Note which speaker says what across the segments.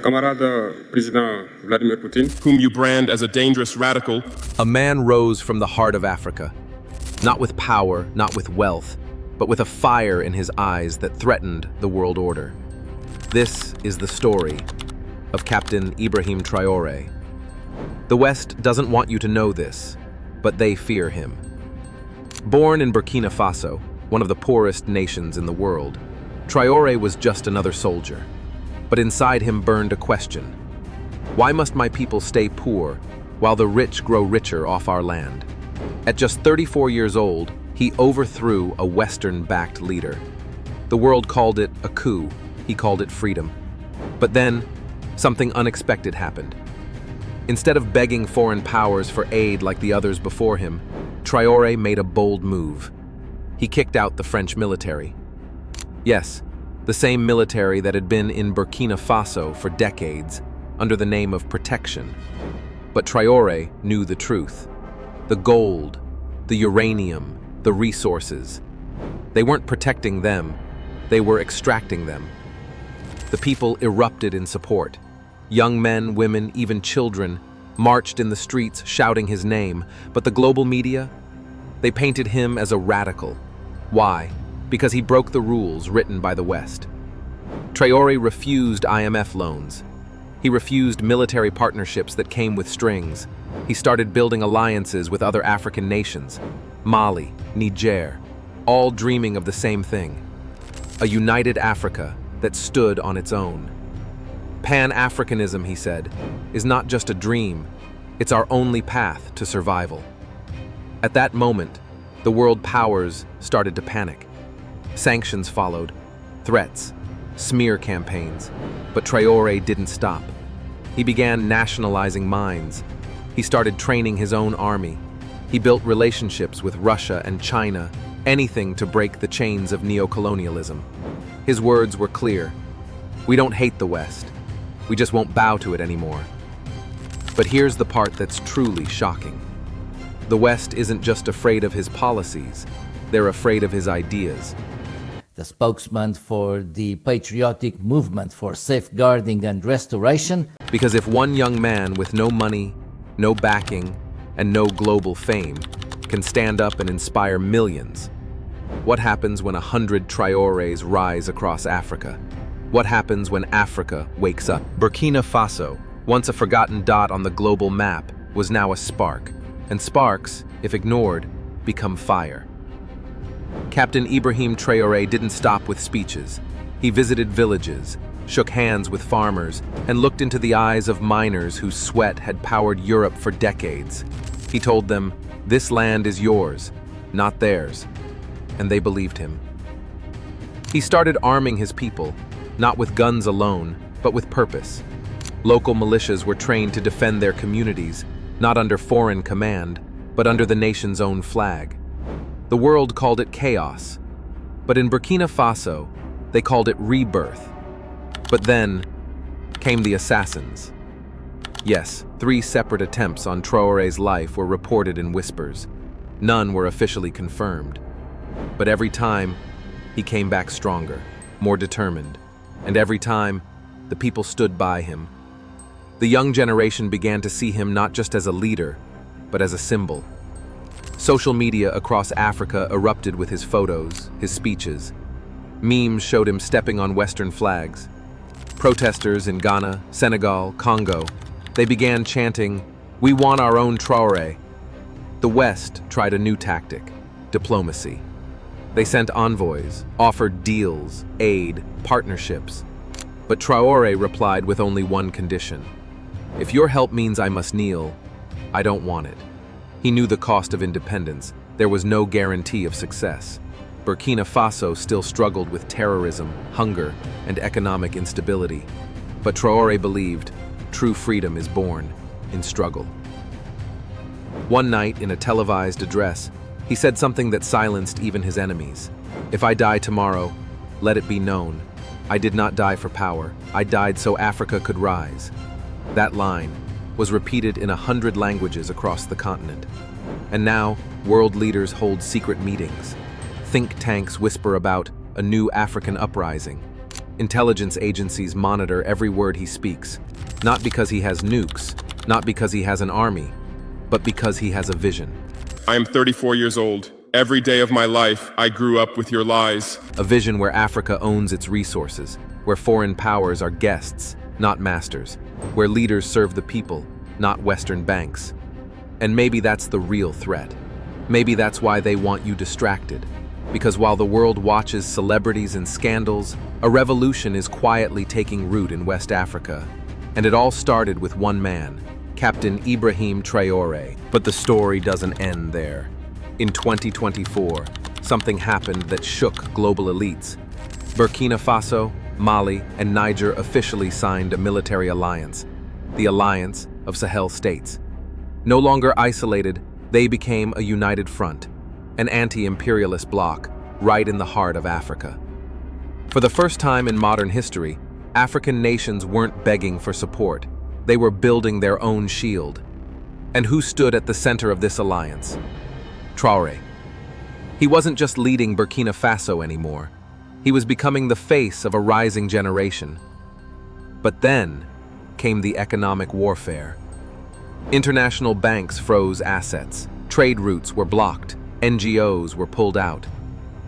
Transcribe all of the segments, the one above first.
Speaker 1: Camarade Président Vladimir Putin,
Speaker 2: whom you brand as a dangerous radical.
Speaker 3: A man rose from the heart of Africa, not with power, not with wealth, but with a fire in his eyes that threatened the world order. This is the story of Captain Ibrahim Traoré. The West doesn't want you to know this, but they fear him. Born in Burkina Faso, one of the poorest nations in the world, Traoré was just another soldier. But inside him burned a question. Why must my people stay poor while the rich grow richer off our land? At just 34 years old, he overthrew a Western-backed leader. The world called it a coup. He called it freedom. But then, something unexpected happened. Instead of begging foreign powers for aid like the others before him, Traoré made a bold move. He kicked out the French military. Yes, the same military that had been in Burkina Faso for decades, under the name of protection. But Traoré knew the truth. The gold, the uranium, the resources. They weren't protecting them, they were extracting them. The people erupted in support. Young men, women, even children marched in the streets shouting his name, but the global media, they painted him as a radical. Why? Because he broke the rules written by the West. Traoré refused IMF loans. He refused military partnerships that came with strings. He started building alliances with other African nations, Mali, Niger, all dreaming of the same thing, a united Africa that stood on its own. Pan-Africanism, he said, is not just a dream, it's our only path to survival. At that moment, the world powers started to panic. Sanctions followed, threats, smear campaigns, but Traoré didn't stop. He began nationalizing mines. He started training his own army. He built relationships with Russia and China, anything to break the chains of neo-colonialism. His words were clear. We don't hate the West. We just won't bow to it anymore. But here's the part that's truly shocking. The West isn't just afraid of his policies, they're afraid of his ideas.
Speaker 4: The spokesman for the patriotic movement for safeguarding and restoration.
Speaker 3: Because if one young man with no money, no backing, and no global fame can stand up and inspire millions, what happens when 100 Traorés rise across Africa? What happens when Africa wakes up? Burkina Faso, once a forgotten dot on the global map, was now a spark. And sparks, if ignored, become fire. Captain Ibrahim Traoré didn't stop with speeches. He visited villages, shook hands with farmers, and looked into the eyes of miners whose sweat had powered Europe for decades. He told them, "This land is yours, not theirs." And they believed him. He started arming his people, not with guns alone, but with purpose. Local militias were trained to defend their communities, not under foreign command, but under the nation's own flag. The world called it chaos, but in Burkina Faso, they called it rebirth. But then came the assassins. Yes, 3 separate attempts on Traoré's life were reported in whispers. None were officially confirmed. But every time, he came back stronger, more determined. And every time, the people stood by him. The young generation began to see him not just as a leader, but as a symbol. Social media across Africa erupted with his photos, his speeches. Memes showed him stepping on Western flags. Protesters in Ghana, Senegal, Congo, they began chanting, "We want our own Traoré." The West tried a new tactic, diplomacy. They sent envoys, offered deals, aid, partnerships. But Traoré replied with only one condition. "If your help means I must kneel, I don't want it." He knew the cost of independence. There was no guarantee of success. Burkina Faso still struggled with terrorism, hunger, and economic instability. But Traoré believed true freedom is born in struggle. One night, in a televised address, he said something that silenced even his enemies. "If I die tomorrow, let it be known. I did not die for power. I died so Africa could rise." That line was repeated in 100 languages across the continent. And now, world leaders hold secret meetings. Think tanks whisper about a new African uprising. Intelligence agencies monitor every word he speaks, not because he has nukes, not because he has an army, but because he has a vision.
Speaker 2: I am 34 years old. Every day of my life, I grew up with your lies.
Speaker 3: A vision where Africa owns its resources, where foreign powers are guests, not masters, where leaders serve the people, not Western banks. And maybe that's the real threat. Maybe that's why they want you distracted. Because while the world watches celebrities and scandals, a revolution is quietly taking root in West Africa. And it all started with one man, Captain Ibrahim Traoré. But the story doesn't end there. In 2024, something happened that shook global elites. Burkina Faso, Mali, and Niger officially signed a military alliance, the Alliance of Sahel States. No longer isolated, they became a united front, an anti-imperialist bloc, right in the heart of Africa. For the first time in modern history, African nations weren't begging for support. They were building their own shield. And who stood at the center of this alliance? Traoré. He wasn't just leading Burkina Faso anymore. He was becoming the face of a rising generation. But then came the economic warfare. International banks froze assets. Trade routes were blocked. NGOs were pulled out.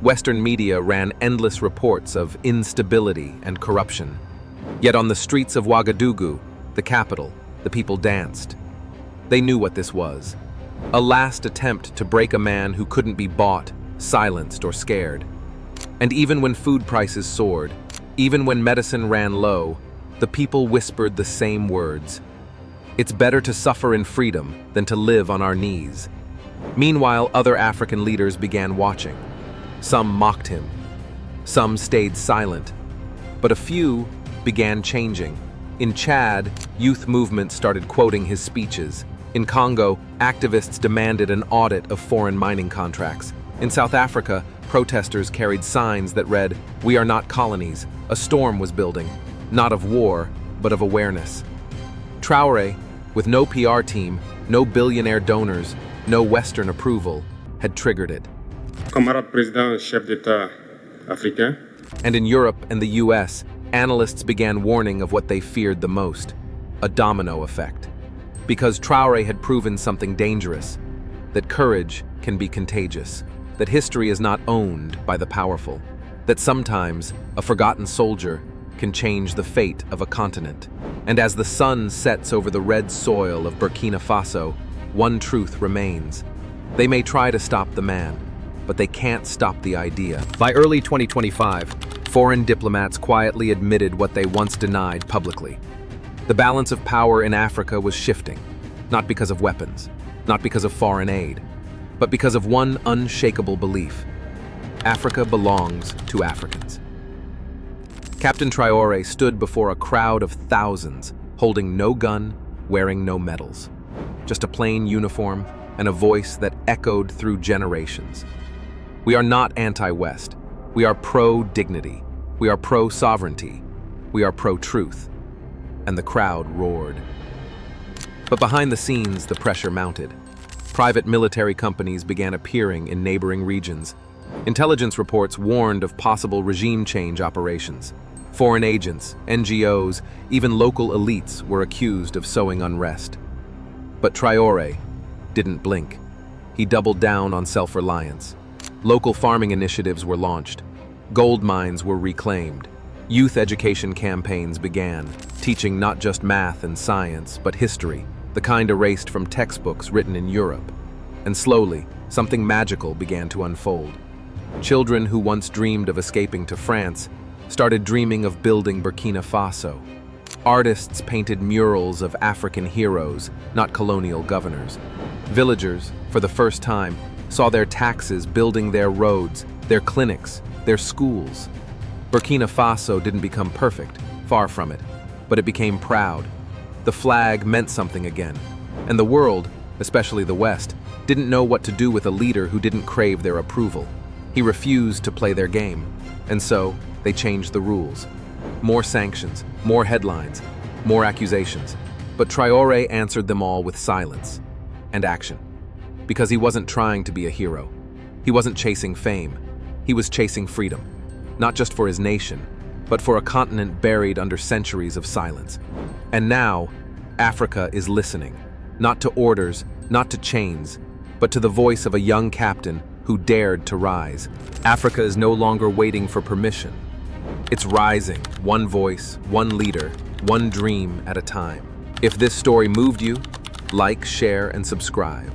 Speaker 3: Western media ran endless reports of instability and corruption. Yet on the streets of Ouagadougou, the capital, the people danced. They knew what this was. A last attempt to break a man who couldn't be bought, silenced, or scared. And even when food prices soared, even when medicine ran low, the people whispered the same words. It's better to suffer in freedom than to live on our knees. Meanwhile, other African leaders began watching. Some mocked him. Some stayed silent. But a few began changing. In Chad, youth movements started quoting his speeches. In Congo, activists demanded an audit of foreign mining contracts. In South Africa, protesters carried signs that read, "We are not colonies." A storm was building, not of war, but of awareness. Traoré, with no PR team, no billionaire donors, no Western approval, had triggered it.
Speaker 1: Camarade président, chef d'État africain.
Speaker 3: And in Europe and the US, analysts began warning of what they feared the most, a domino effect. Because Traoré had proven something dangerous, that courage can be contagious, that history is not owned by the powerful, that sometimes a forgotten soldier can change the fate of a continent. And as the sun sets over the red soil of Burkina Faso, one truth remains. They may try to stop the man, but they can't stop the idea. By early 2025, foreign diplomats quietly admitted what they once denied publicly. The balance of power in Africa was shifting, not because of weapons, not because of foreign aid, but because of one unshakable belief. Africa belongs to Africans. Captain Traoré stood before a crowd of thousands, holding no gun, wearing no medals. Just a plain uniform and a voice that echoed through generations. We are not anti-West. We are pro-dignity. We are pro-sovereignty. We are pro-truth. And the crowd roared. But behind the scenes, the pressure mounted. Private military companies began appearing in neighboring regions. Intelligence reports warned of possible regime change operations. Foreign agents, NGOs, even local elites were accused of sowing unrest. But Traoré didn't blink. He doubled down on self-reliance. Local farming initiatives were launched. Gold mines were reclaimed. Youth education campaigns began, teaching not just math and science, but history, the kind erased from textbooks written in Europe. And slowly, something magical began to unfold. Children who once dreamed of escaping to France started dreaming of building Burkina Faso. Artists painted murals of African heroes, not colonial governors. Villagers, for the first time, saw their taxes building their roads, their clinics, their schools. Burkina Faso didn't become perfect, far from it, but it became proud. The flag meant something again, and the world, especially the West, didn't know what to do with a leader who didn't crave their approval. He refused to play their game, and so they changed the rules. More sanctions, more headlines, more accusations. But Traoré answered them all with silence and action. Because he wasn't trying to be a hero. He wasn't chasing fame. He was chasing freedom. Not just for his nation, but for a continent buried under centuries of silence. And now, Africa is listening, not to orders, not to chains, but to the voice of a young captain who dared to rise. Africa is no longer waiting for permission. It's rising, one voice, one leader, one dream at a time. If this story moved you, like, share, and subscribe.